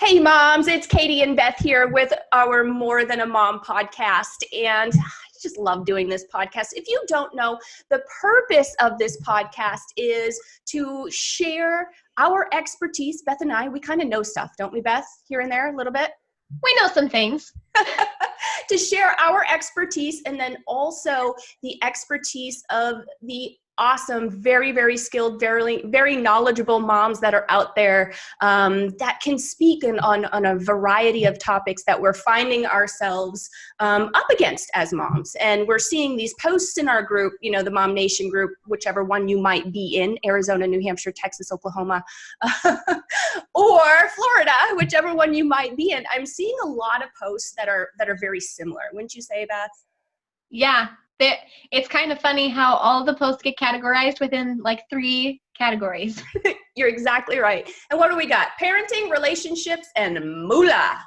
Hey moms, it's Katie and Beth here with our More Than a Mom podcast, and I just love doing this podcast. If you don't know, the purpose of this podcast is to share our expertise. Beth and I, we kind of know stuff, don't we, Beth? Here and there a little bit? We know some things. To share our expertise, and then also the expertise of the awesome, very, very skilled, very, very knowledgeable moms that are out there that can speak on a variety of topics that we're finding ourselves up against as moms. And we're seeing these posts in our group, you know, the MOMnation group, whichever one you might be in, Arizona, New Hampshire, Texas, Oklahoma, or Florida, whichever one you might be in. I'm seeing a lot of posts that are very similar. Wouldn't you say, Beth? Yeah. It's kind of funny how all the posts get categorized within like 3 categories. You're exactly right. And what do we got? Parenting, relationships, and moolah.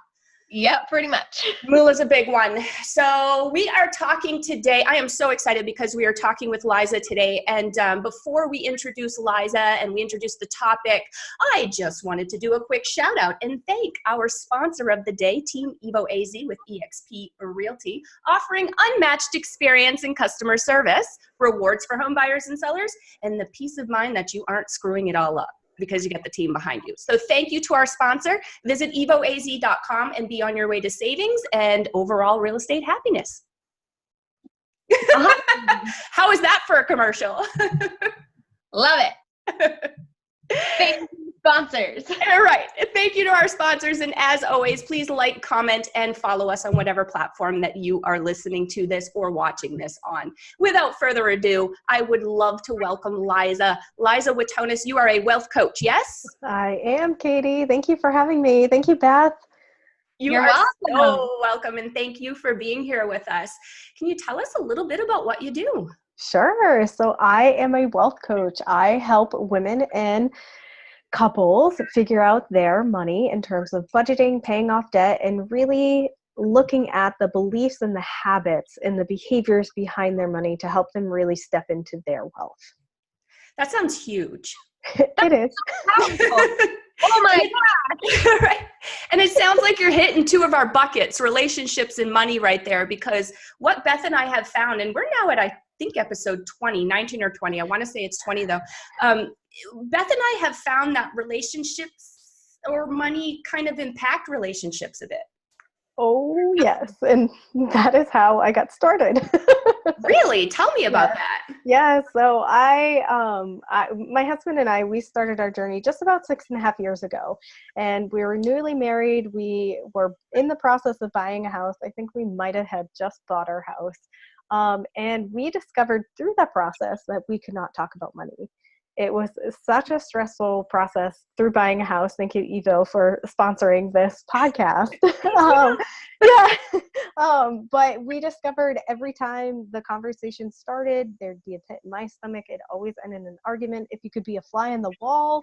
Yep, pretty much. Moolah's a big one. So we are talking today. I am so excited because we are talking with Liza today. And before we introduce Liza and we introduce the topic, I just wanted to do a quick shout out and thank our sponsor of the day, Team EvoAZ with eXp Realty, offering unmatched experience in customer service, rewards for home buyers and sellers, and the peace of mind that you aren't screwing it all up, because you get the team behind you. So thank you to our sponsor. Visit EvoAZ.com and be on your way to savings and overall real estate happiness. How is that for a commercial? Love it. Thank you, sponsors. All right. Thank you to our sponsors. And as always, please like, comment, and follow us on whatever platform that you are listening to this or watching this on. Without further ado, I would love to welcome Liza. Liza Witonis, you are a wealth coach, yes? I am, Katie. Thank you for having me. Thank you, Beth. You're welcome. So welcome, and thank you for being here with us. Can you tell us a little bit about what you do? Sure. So I am a wealth coach. I help women and couples figure out their money in terms of budgeting, paying off debt, and really looking at the beliefs and the habits and the behaviors behind their money to help them really step into their wealth. That sounds huge. It is. Oh my God. Right. And it sounds like you're hitting 2 of our buckets, relationships and money right there, because what Beth and I have found, and we're now at, I think, episode 20, 19 or 20. I want to say it's 20 though. Beth and I have found that relationships or money kind of impact relationships a bit. Oh, yes. And that is how I got started. Really? Tell me about that. Yeah. So my husband and I, we started our journey just about 6.5 years ago, and we were newly married. We were in the process of buying a house. I think we might have had just bought our house. And we discovered through that process that we could not talk about money. It was such a stressful process through buying a house. Thank you, Evo, for sponsoring this podcast. But we discovered every time the conversation started, there'd be a pit in my stomach. It always ended in an argument. If you could be a fly on the wall,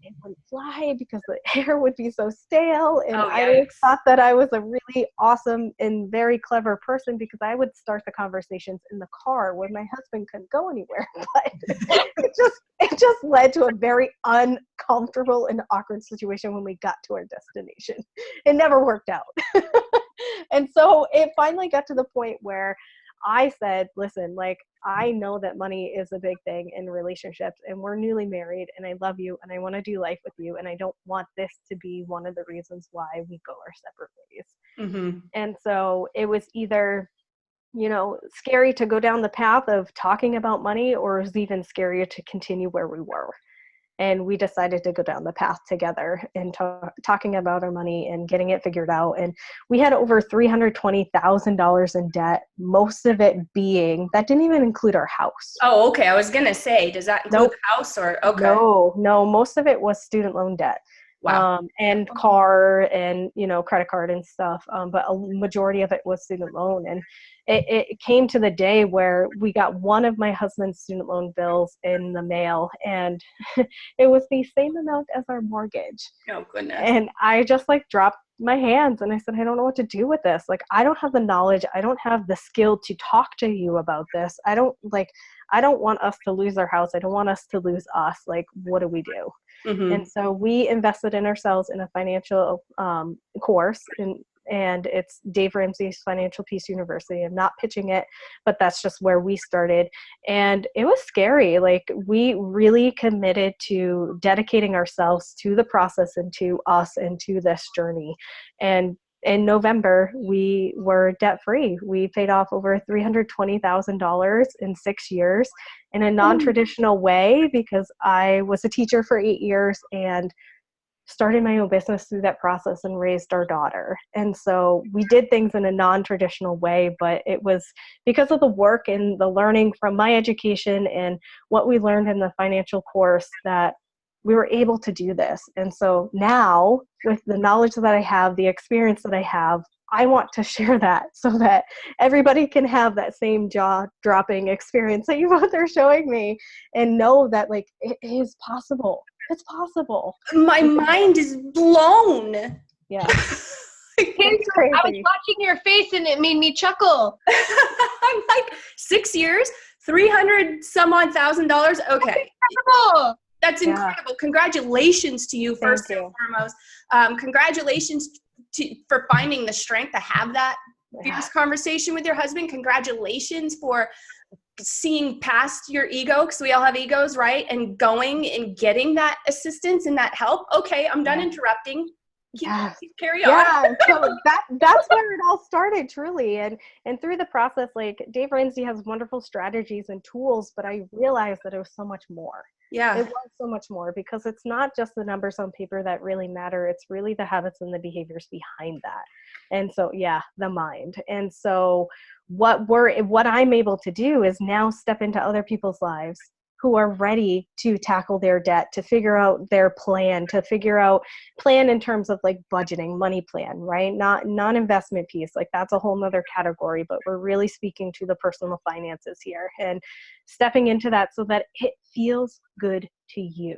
it wouldn't fly because the air would be so stale. And I thought that I was a really awesome and very clever person because I would start the conversations in the car when my husband couldn't go anywhere. But it just led to a very uncomfortable and awkward situation when we got to our destination. It never worked out. And so it finally got to the point where I said, listen, like, I know that money is a big thing in relationships, and we're newly married, and I love you, and I want to do life with you, and I don't want this to be one of the reasons why we go our separate ways. Mm-hmm. And so it was either, you know, scary to go down the path of talking about money, or it was even scarier to continue where we were. And we decided to go down the path together and talking about our money and getting it figured out. And we had over $320,000 in debt, most of it being, that didn't even include our house. Oh, okay. I was going to say, does that include the house or, okay. No, most of it was student loan debt. Wow. And car and, you know, credit card and stuff. But a majority of it was student loan. And it came to the day where we got one of my husband's student loan bills in the mail, and it was the same amount as our mortgage. Oh, goodness. And I just like dropped my hands and I said, I don't know what to do with this. Like, I don't have the knowledge. I don't have the skill to talk to you about this. I don't want us to lose our house. I don't want us to lose us. Like, what do we do? And so we invested in ourselves in a financial course, and it's Dave Ramsey's Financial Peace University. I'm not pitching it, but that's just where we started. And it was scary. Like, we really committed to dedicating ourselves to the process and to us and to this journey. And in November, we were debt-free. We paid off over $320,000 in 6 years in a non-traditional way, because I was a teacher for 8 years and started my own business through that process and raised our daughter. And so we did things in a non-traditional way, but it was because of the work and the learning from my education and what we learned in the financial course that we were able to do this. And so now, with the knowledge that I have, the experience that I have, I want to share that so that everybody can have that same jaw-dropping experience that you both are showing me, and know that, like, it is possible. It's possible. My mind is blown. Yeah. It's crazy. I was watching your face and it made me chuckle. I'm like, 6 years, 300 some odd $1,000. Okay. That's incredible. Congratulations to you, first and foremost. Congratulations for finding the strength to have that fierce conversation with your husband. Congratulations for seeing past your ego, because we all have egos, right? And going and getting that assistance and that help. Okay, I'm done interrupting. Carry on. Yeah, so that's where it all started, truly. And through the process, like, Dave Ramsey has wonderful strategies and tools, but I realized that it was so much more. Yeah. It was so much more, because it's not just the numbers on paper that really matter. It's really the habits and the behaviors behind that. And so, the mind. And so what I'm able to do is now step into other people's lives who are ready to tackle their debt, to figure out their plan, plan in terms of, like, budgeting, money plan, right? Not non-investment piece. Like, that's a whole nother category, but we're really speaking to the personal finances here and stepping into that so that it feels good to you.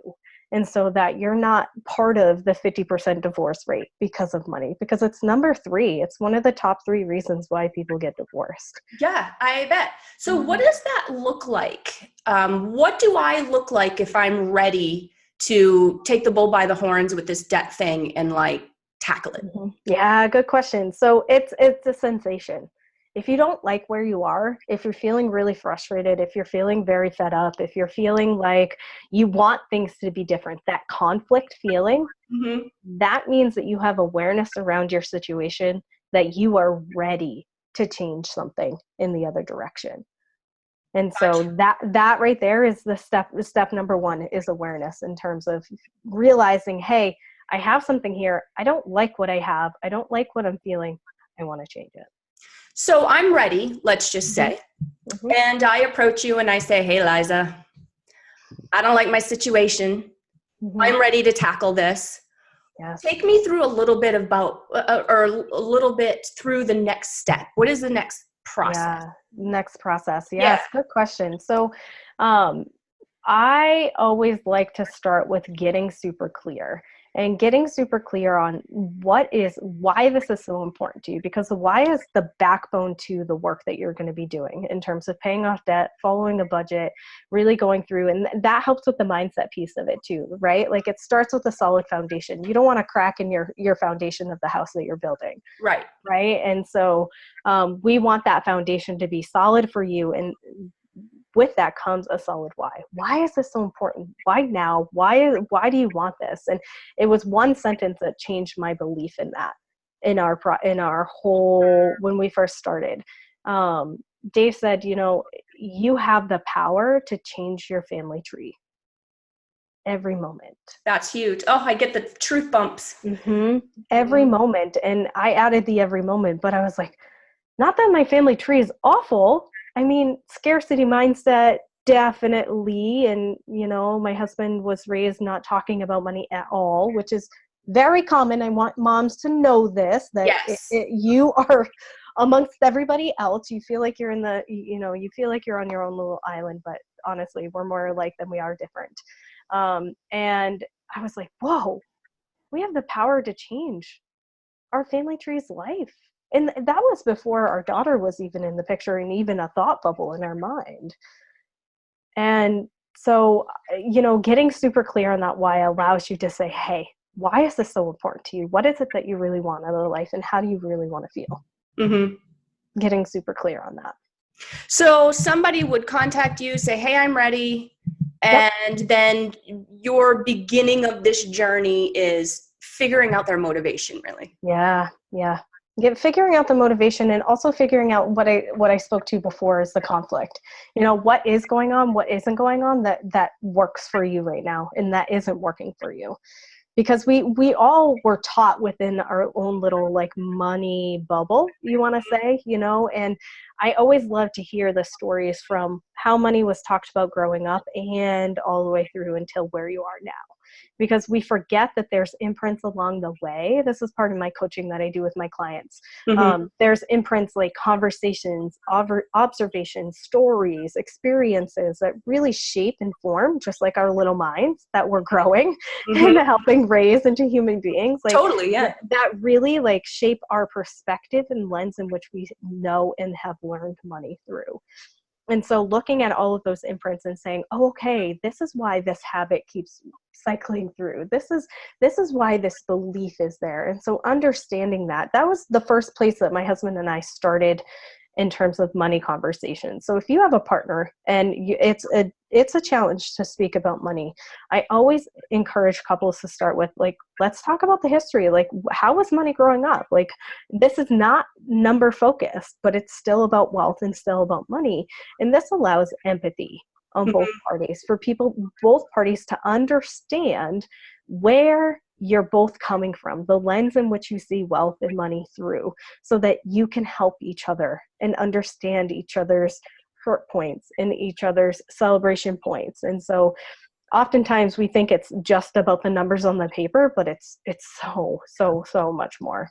And so that you're not part of the 50% divorce rate because of money, because it's number 3. It's one of the top 3 reasons why people get divorced. Yeah, I bet. So what does that look like? What do I look like if I'm ready to take the bull by the horns with this debt thing and, like, tackle it? Yeah, good question. So it's a sensation. If you don't like where you are, if you're feeling really frustrated, if you're feeling very fed up, if you're feeling like you want things to be different, that conflict feeling, that means that you have awareness around your situation, that you are ready to change something in the other direction. And so that right there is the step number 1 is awareness, in terms of realizing, hey, I have something here. I don't like what I have. I don't like what I'm feeling. I want to change it. So I'm ready, let's just say, and I approach you and I say, hey, Liza, I don't like my situation. I'm ready to tackle this. Yes. Take me through a little bit through the next step. What is the next process? Next process. Yes, good question. So I always like to start with getting super clear. And getting super clear on why this is so important to you, because the why is the backbone to the work that you're going to be doing in terms of paying off debt, following the budget, really going through. And that helps with the mindset piece of it too, right? Like, it starts with a solid foundation. You don't want to crack in your foundation of the house that you're building. Right. Right. And so we want that foundation to be solid for you. And with that comes a solid why. Why is this so important? Why now? Why do you want this? And it was one sentence that changed my belief in that, in our whole, when we first started. Dave said, you have the power to change your family tree every moment. That's huge. Oh, I get the truth bumps. Every moment. And I added the every moment, but I was like, not that my family tree is awful. I mean, scarcity mindset, definitely. And, my husband was raised not talking about money at all, which is very common. I want moms to know this, that you are amongst everybody else. You feel like you're you feel like you're on your own little island, but honestly, we're more alike than we are different. And I was like, whoa, we have the power to change our family tree's life. And that was before our daughter was even in the picture and even a thought bubble in our mind. And so, getting super clear on that why allows you to say, hey, why is this so important to you? What is it that you really want out of life? And how do you really want to feel? Mm-hmm. Getting super clear on that. So somebody would contact you, say, hey, I'm ready. And then your beginning of this journey is figuring out their motivation, really. Yeah. Figuring out the motivation, and also figuring out what I spoke to before is the conflict. What is going on, what isn't going on that works for you right now, and that isn't working for you. Because we all were taught within our own little like money bubble, you want to say, and I always love to hear the stories from how money was talked about growing up and all the way through until where you are now. Because we forget that there's imprints along the way. This is part of my coaching that I do with my clients. Mm-hmm. There's imprints like conversations, observations, stories, experiences that really shape and form, just like our little minds that we're growing and helping raise into human beings. Like, totally, yeah. That really like shape our perspective and lens in which we know and have learned money through. And so looking at all of those imprints and saying, oh, okay, this is why this habit keeps cycling through. This is why this belief is there. And so understanding that was the first place that my husband and I started in terms of money conversations. So if you have a partner and it's a challenge to speak about money, I always encourage couples to start with, like, let's talk about the history. Like, how was money growing up? Like, this is not number focused, but it's still about wealth and still about money. And this allows empathy on both parties, for both parties to understand where you're both coming from, the lens in which you see wealth and money through, so that you can help each other and understand each other's hurt points and each other's celebration points. And so oftentimes we think it's just about the numbers on the paper, but it's so much more.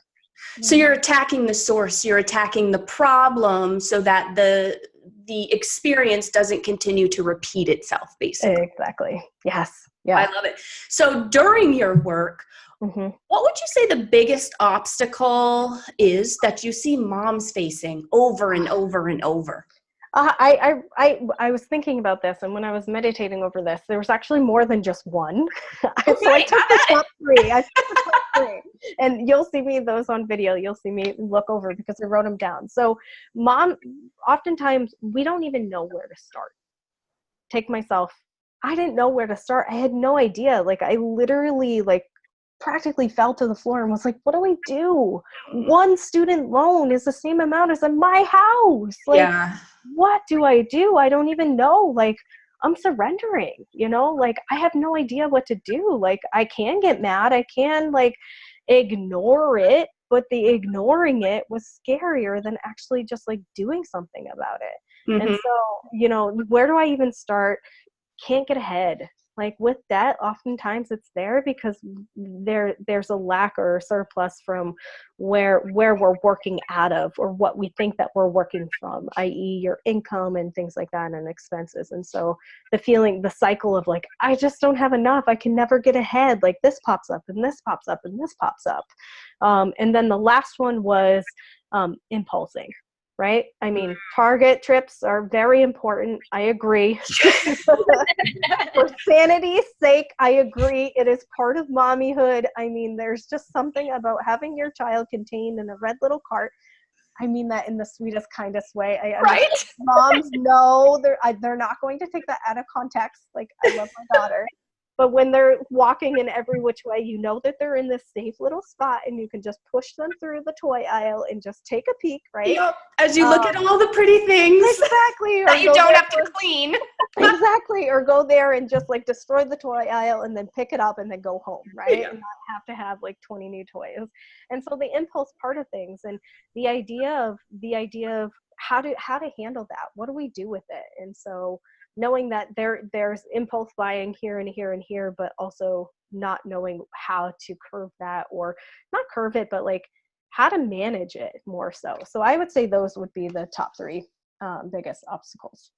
So you're attacking the source, you're attacking the problem, so that the experience doesn't continue to repeat itself, basically. Exactly. Yes. Yeah. I love it. So during your work, what would you say the biggest obstacle is that you see moms facing over and over and over? I was thinking about this, and when I was meditating over this, there was actually more than just one. So I took the top three. And you'll see me those on video. You'll see me look over because I wrote them down. So oftentimes we don't even know where to start. Take myself. I didn't know where to start. I had no idea. Like, I literally practically fell to the floor and was like, what do I do? One student loan is the same amount as in my house. What do I do? I don't even know. Like, I'm surrendering, I have no idea what to do. Like, I can get mad. I can ignore it, but the ignoring it was scarier than actually just doing something about it. And so, where do I even start? Can't get ahead. With debt, oftentimes it's there because there's a lack or a surplus from where we're working out of, or what we think that we're working from, i.e. your income and things like that, and expenses. And so the cycle of I just don't have enough. I can never get ahead. This pops up and this pops up and this pops up. And then the last one was impulsing. Right? I mean, Target trips are very important. I agree. For sanity's sake, I agree. It is part of mommyhood. I mean, there's just something about having your child contained in a red little cart. I mean that in the sweetest, kindest way. Right? Moms know they're not going to take that out of context. I love my daughter. But when they're walking in every which way, you know that they're in this safe little spot, and you can just push them through the toy aisle and just take a peek, right? Yep. As you look at all the pretty things. Exactly. That you don't have to clean. Exactly. Or go there and just destroy the toy aisle and then pick it up and then go home, right? Yeah. And not have to have 20 new toys. And so the impulse part of things, and the idea of how to handle that. What do we do with it? And so knowing that there's impulse buying here and here and here, but also not knowing how to curve that, or not curve it, but how to manage it more so. So I would say those would be the top three biggest obstacles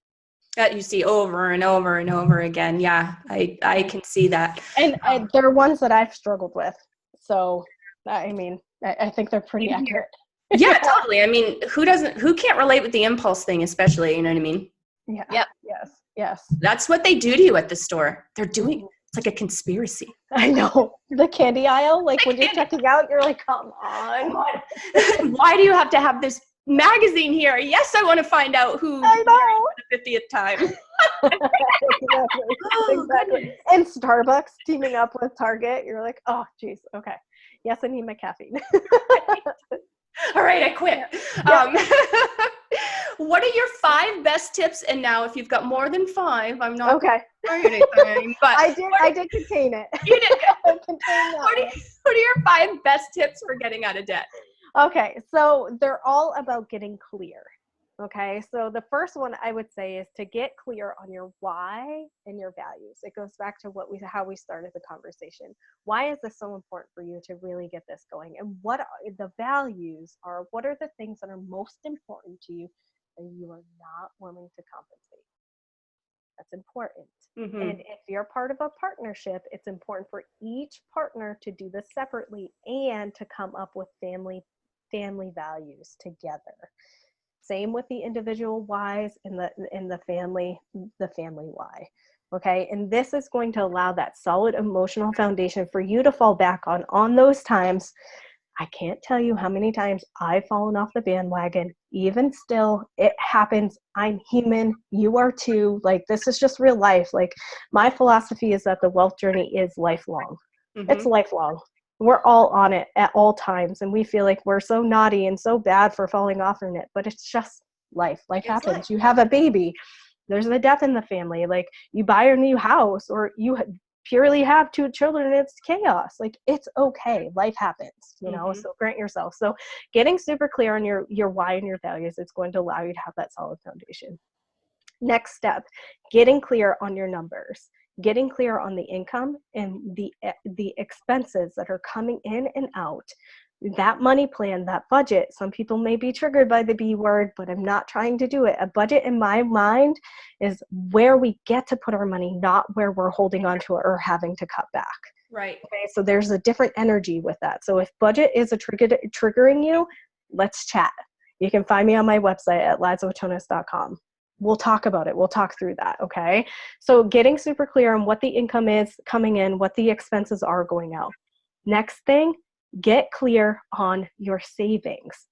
that you see over and over and over again. Yeah, I can see that. And they're ones that I've struggled with. So, I mean, I think they're pretty accurate. Yeah, totally. I mean, who can't relate with the impulse thing, especially, you know what I mean? Yeah. Yep. Yes. Yes. That's what they do to you at the store. It's like a conspiracy. I know. The candy aisle, like when you're checking out, you're like, come on. Why do you have to have this magazine here? Yes, I want to find out who I know. for the 50th time. Exactly. Oh, Exactly. And Starbucks teaming up with Target, you're like, oh, geez, okay. Yes, I need my caffeine. All right, I quit. Yeah. What are your 5 best tips? And now, if you've got more than 5, I'm not Okay. saying anything. But I did contain it. you did. I contained that What one. are your 5 best tips for getting out of debt? Okay, so they're all about getting clear. Okay, so the first one I would say is to get clear on your why and your values. It goes back to how we started the conversation. Why is this so important for you to really get this going? And what are the values are? What are the things that are most important to you that you are not willing to compensate? That's important. Mm-hmm. And if you're part of a partnership, it's important for each partner to do this separately and to come up with family values together. Same with the individual whys and the family why. Okay, and this is going to allow that solid emotional foundation for you to fall back on those times. I can't tell you how many times I've fallen off the bandwagon. Even still, it happens. I'm human. You are too. Like, this is just real life. Like, my philosophy is that the wealth journey is lifelong. Mm-hmm. It's lifelong. We're all on it at all times, and we feel like we're so naughty and so bad for falling off in it, but it's just life. Life happens. Life. You have a baby. There's a death in the family. Like, you buy a new house, or you purely have 2 children and it's chaos. Like, it's okay. Life happens, you know. Mm-hmm. So grant yourself. So getting super clear on your why and your values, it's going to allow you to have that solid foundation. Next step, getting clear on your numbers, getting clear on the income and the expenses that are coming in and out. That money plan, that budget, some people may be triggered by the B word, but I'm not trying to do it. A budget in my mind is where we get to put our money, not where we're holding on to it or having to cut back. Right. Okay, so there's a different energy with that. So if budget is triggering you, let's chat. You can find me on my website at lizawitonis.com. We'll talk about it. We'll talk through that. Okay. So getting super clear on what the income is coming in, what the expenses are going out. Next thing, get clear on your savings.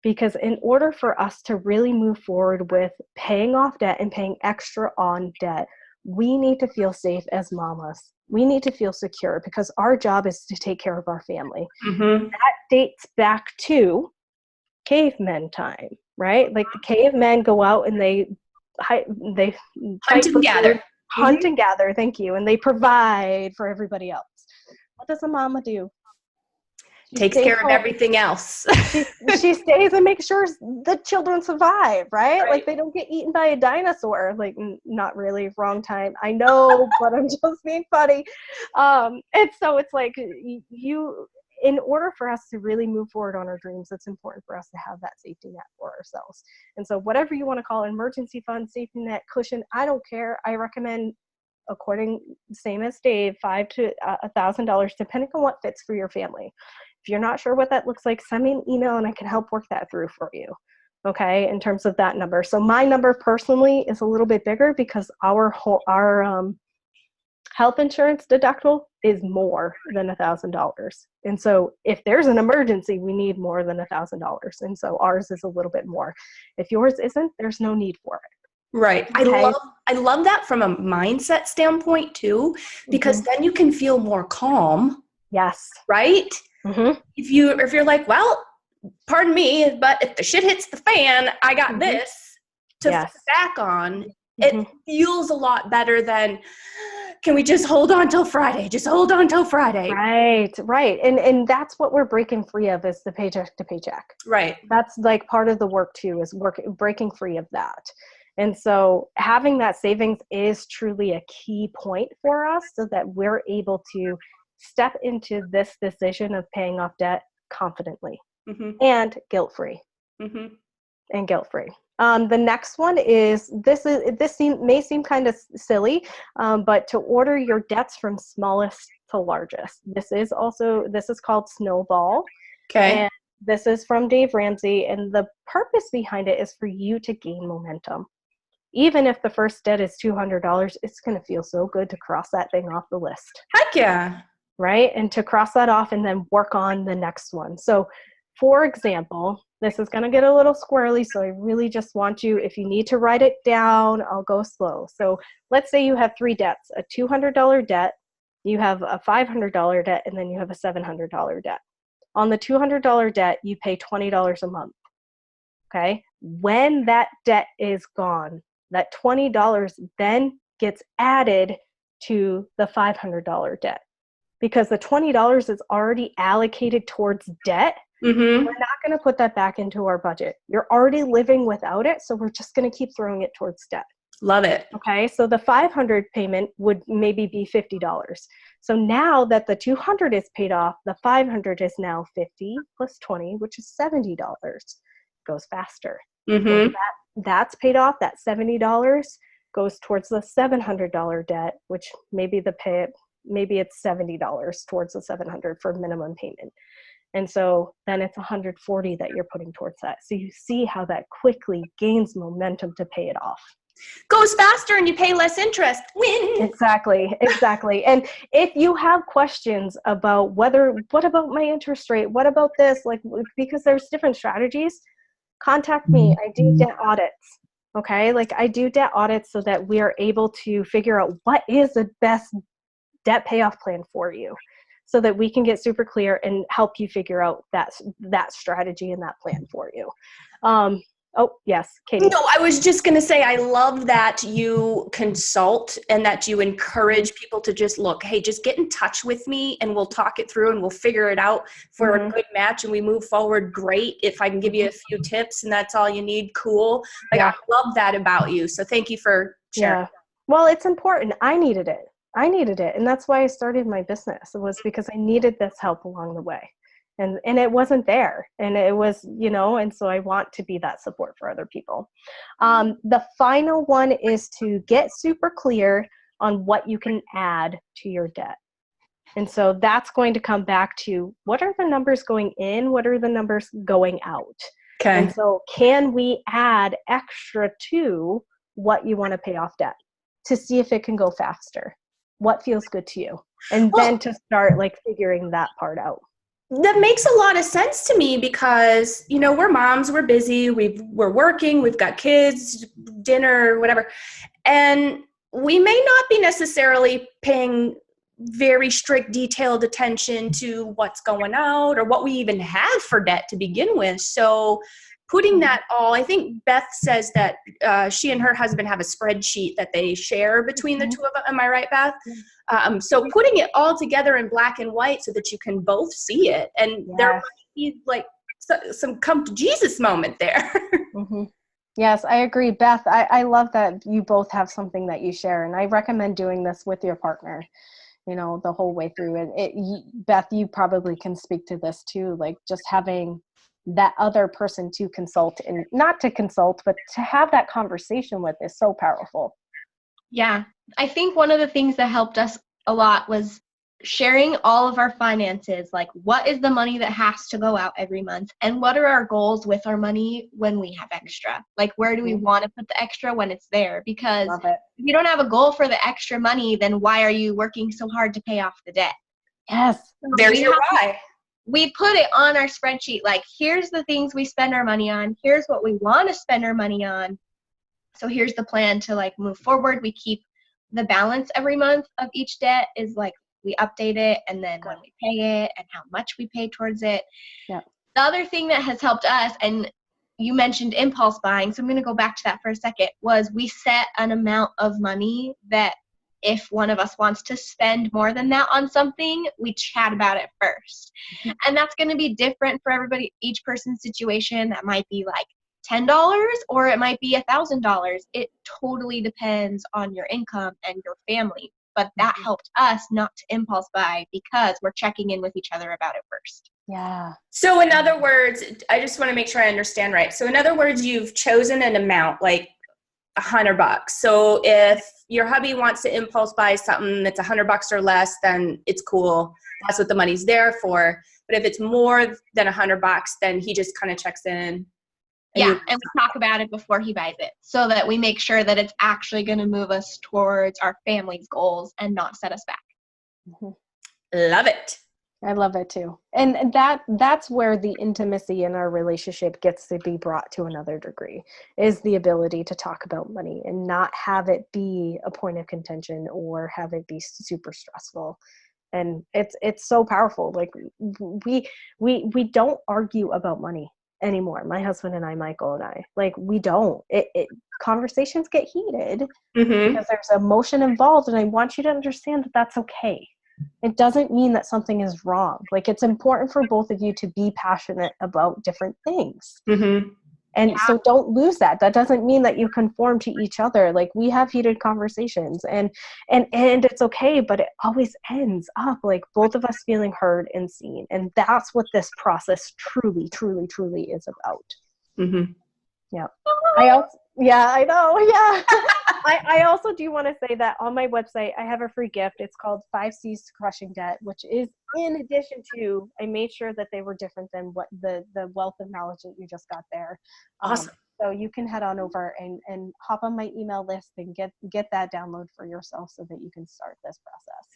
Because in order for us to really move forward with paying off debt and paying extra on debt, we need to feel safe as mamas. We need to feel secure because our job is to take care of our family. Mm-hmm. That dates back to cavemen time, right? Like, the cavemen go out and they Hunt fight and for gather. food, hunt and gather, thank you, and they provide for everybody else. What does a mama do? She Takes stays care of home. everything else. She stays and makes sure the children survive, right? Right. Like, they don't get eaten by a dinosaur. Like, not really, wrong time. I know, but I'm just being funny. And so it's like, in order for us to really move forward on our dreams, it's important for us to have that safety net for ourselves. And so whatever you want to call it, emergency fund, safety net, cushion, I don't care. I recommend, same as Dave, $500 to $1,000, depending on what fits for your family. If you're not sure what that looks like, send me an email and I can help work that through for you. Okay, in terms of that number. So my number personally is a little bit bigger because our health insurance deductible is more than $1,000. And so if there's an emergency, we need more than $1,000. And so ours is a little bit more. If yours isn't, there's no need for it. Right. Okay. I love that from a mindset standpoint too, because then you can feel more calm. Yes. Right? Mm-hmm. If you're like, well, pardon me, but if the shit hits the fan, I got this to fall back on. It feels a lot better than, can we just hold on till Friday? Just hold on till Friday. Right. And that's what we're breaking free of, is the paycheck to paycheck. Right. That's like part of the work too, is breaking free of that. And so having that savings is truly a key point for us so that we're able to step into this decision of paying off debt confidently and guilt-free. And guilt-free. The next one is, may seem kind of silly, but to order your debts from smallest to largest. This is called Snowball. Okay. And this is from Dave Ramsey. And the purpose behind it is for you to gain momentum. even if the first debt is $200, it's going to feel so good to cross that thing off the list. Heck yeah. Right? And to cross that off and then work on the next one. So for example, this is going to get a little squirrely, so I really just want you, if you need to write it down, I'll go slow. So let's say you have 3 debts, a $200 debt, you have a $500 debt, and then you have a $700 debt. On the $200 debt, you pay $20 a month. Okay? When that debt is gone, that $20 then gets added to the $500 debt, because the $20 is already allocated towards debt. Mm-hmm. We're not going to put that back into our budget. You're already living without it, so we're just going to keep throwing it towards debt. Love it. Okay, so the $500 payment would maybe be $50. So now that the $200 is paid off, the $500 is now $50 plus $20, which is $70. Goes faster. Mm-hmm. That's paid off. That $70 goes towards the $700 debt, which maybe it's $70 towards the $700 for minimum payment. And so then it's $140 that you're putting towards that. So you see how that quickly gains momentum to pay it off. Goes faster and you pay less interest. Win. Exactly. And if you have questions about what about my interest rate? What about this? Like, because there's different strategies, contact me. I do debt audits. Okay. Like I do debt audits so that we are able to figure out what is the best debt payoff plan for you, so that we can get super clear and help you figure out that strategy and that plan for you. Oh, yes, Katie. No, I was just going to say, I love that you consult and that you encourage people to just look, hey, just get in touch with me and we'll talk it through and we'll figure it out for a good match and we move forward. Great. If I can give you a few tips and that's all you need, cool. Like, I love that about you. So thank you for sharing. Yeah. Well, it's important. I needed it. And that's why I started my business. It was because I needed this help along the way. And it wasn't there. And it was, and so I want to be that support for other people. The final one is to get super clear on what you can add to your debt. And so that's going to come back to, what are the numbers going in? What are the numbers going out? Okay. And so can we add extra to what you want to pay off debt to see if it can go faster? What feels good to you? And then to start like figuring that part out. That makes a lot of sense to me because, we're moms, we're busy, we're working, we've got kids, dinner, whatever. And we may not be necessarily paying very strict, detailed attention to what's going out or what we even have for debt to begin with. So putting that all, I think Beth says that she and her husband have a spreadsheet that they share between the two of them. Am I right, Beth? So putting it all together in black and white so that you can both see it. And there might be like some come to Jesus moment there. Yes, I agree. Beth, I love that you both have something that you share. And I recommend doing this with your partner, the whole way through. And Beth, you probably can speak to this too, like just having that other person to consult, and not to consult, but to have that conversation with is so powerful. Yeah. I think one of the things that helped us a lot was sharing all of our finances, like what is the money that has to go out every month and what are our goals with our money when we have extra? Like where do we want to put the extra when it's there? Because if you don't have a goal for the extra money, then why are you working so hard to pay off the debt? Yes. There's your why. We put it on our spreadsheet, like here's the things we spend our money on, here's what we want to spend our money on. So here's the plan to like move forward. We keep the balance every month of each debt is like we update it and then when we pay it and how much we pay towards it. Yeah. The other thing that has helped us, and you mentioned impulse buying, so I'm going to go back to that for a second, was we set an amount of money that if one of us wants to spend more than that on something, we chat about it first. And that's going to be different for everybody, each person's situation. That might be like $10 or it might be $1,000. It totally depends on your income and your family. But that helped us not to impulse buy because we're checking in with each other about it first. Yeah. So in other words, I just want to make sure I understand right. So in other words, you've chosen an amount like $100. So if your hubby wants to impulse buy something that's $100 or less, then it's cool. That's what the money's there for. But if it's more than $100, then he just kind of checks in Yeah, and we talk about it before he buys it so that we make sure that it's actually going to move us towards our family's goals and not set us back. Love it. I love it too. And that's where the intimacy in our relationship gets to be brought to another degree, is the ability to talk about money and not have it be a point of contention or have it be super stressful. And it's so powerful. Like we don't argue about money anymore. My husband and I, Michael and I, like, we don't. Conversations get heated because there's emotion involved, and I want you to understand that that's okay. It doesn't mean that something is wrong. Like, it's important for both of you to be passionate about different things. And so don't lose that. That doesn't mean that you conform to each other. Like, we have heated conversations and it's okay, but it always ends up like both of us feeling heard and seen. And that's what this process truly, truly, truly is about. Yeah. I know. Yeah. I also do want to say that on my website, I have a free gift. It's called 5 C's to Crushing Debt, which is in addition to, I made sure that they were different than what the wealth of knowledge that you just got there. Awesome. So you can head on over and hop on my email list and get that download for yourself so that you can start this process.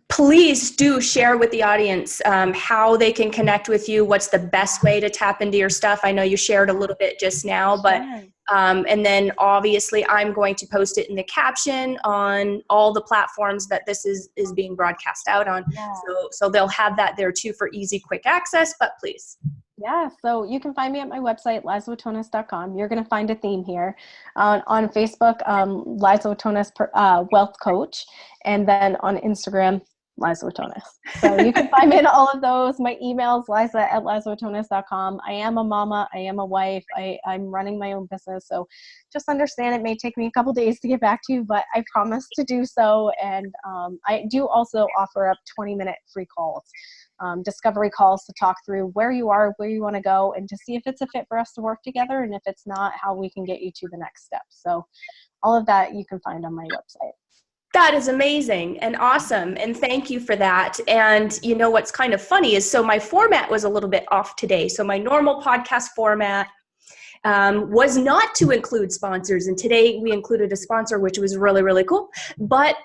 Please do share with the audience how they can connect with you. What's the best way to tap into your stuff? I know you shared a little bit just now, but and then obviously I'm going to post it in the caption on all the platforms that this is being broadcast out on. So they'll have that there too for easy, quick access, but please. Yeah, so you can find me at my website, LizaWitonis.com. You're going to find a theme here. On Facebook, Liza Witonis Wealth Coach, and then on Instagram, Liza Witonis. So you can find me in all of those. My email's liza@LizaWitonis.com. I am a mama. I am a wife. I'm running my own business. So just understand it may take me a couple days to get back to you, but I promise to do so. And I do also offer up 20-minute free calls. Discovery calls to talk through where you are, where you want to go, and to see if it's a fit for us to work together, and if it's not, how we can get you to the next step. So all of that you can find on my website. That is amazing and awesome, and thank you for that. And you know what's kind of funny is, so my format was a little bit off today. So my normal podcast format was not to include sponsors, and today we included a sponsor, which was really, really cool. But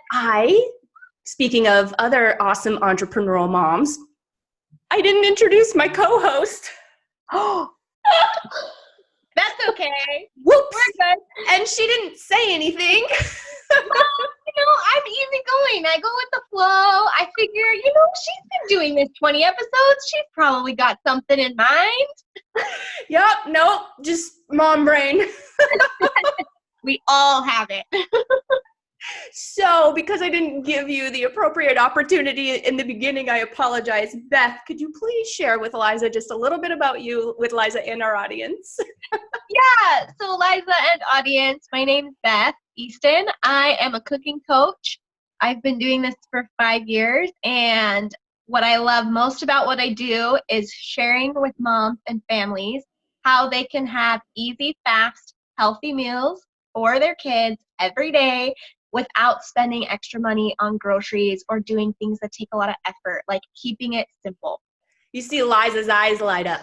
speaking of other awesome entrepreneurial moms, I didn't introduce my co-host. Oh, that's okay. Whoops. We're good. And she didn't say anything. I'm easygoing. I go with the flow. I figure, she's been doing this 20 episodes. She's probably got something in mind. Yep. Nope. Just mom brain. We all have it. So, because I didn't give you the appropriate opportunity in the beginning, I apologize. Beth, could you please share with Liza just a little bit about you with Liza and our audience? Yeah, so Liza and audience, my name is Beth Easton. I am a cooking coach. I've been doing this for 5 years, and what I love most about what I do is sharing with moms and families how they can have easy, fast, healthy meals for their kids every day without spending extra money on groceries or doing things that take a lot of effort, like keeping it simple. You see Liza's eyes light up.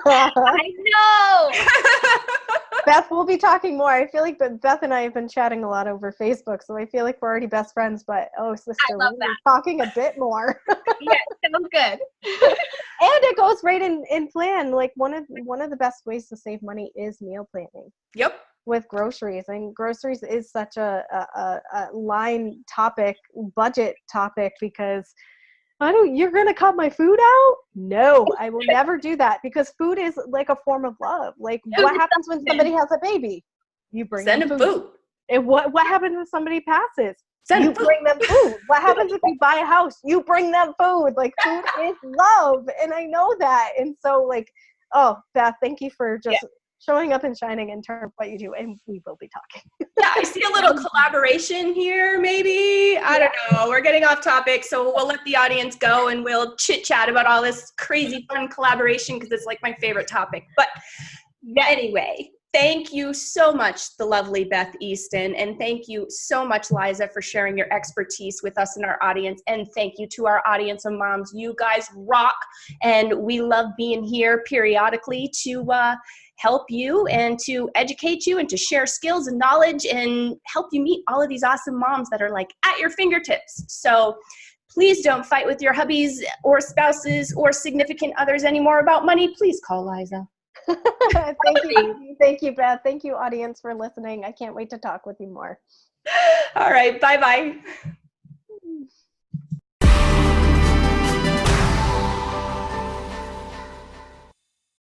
I know! Beth, we'll be talking more. I feel like Beth and I have been chatting a lot over Facebook, so I feel like we're already best friends, but sister, we're talking a bit more. Yeah, sounds good. And it goes right in plan. Like one of the best ways to save money is meal planning. Yep. With groceries, and groceries is such a line topic, budget topic, because you're going to cut my food out? No, I will never do that, because food is like a form of love. Like, what happens when somebody has a baby? You bring Send them food. And what happens when somebody passes? You bring them food. What happens if you buy a house? You bring them food. Like, food is love, and I know that. And so, like, Beth, thank you for just showing up and shining in terms of what you do, and we will be talking. Yeah, I see a little collaboration here, maybe. I don't know. We're getting off topic, so we'll let the audience go, and we'll chit-chat about all this crazy fun collaboration, because it's like my favorite topic. But anyway, thank you so much, the lovely Beth Easton, and thank you so much, Liza, for sharing your expertise with us and our audience, and thank you to our audience of moms. You guys rock, and we love being here periodically to help you and to educate you and to share skills and knowledge and help you meet all of these awesome moms that are like at your fingertips. So please don't fight with your hubbies or spouses or significant others anymore about money. Please call Liza. Thank you, Beth. Thank you, audience, for listening. I can't wait to talk with you more. All right. Bye-bye.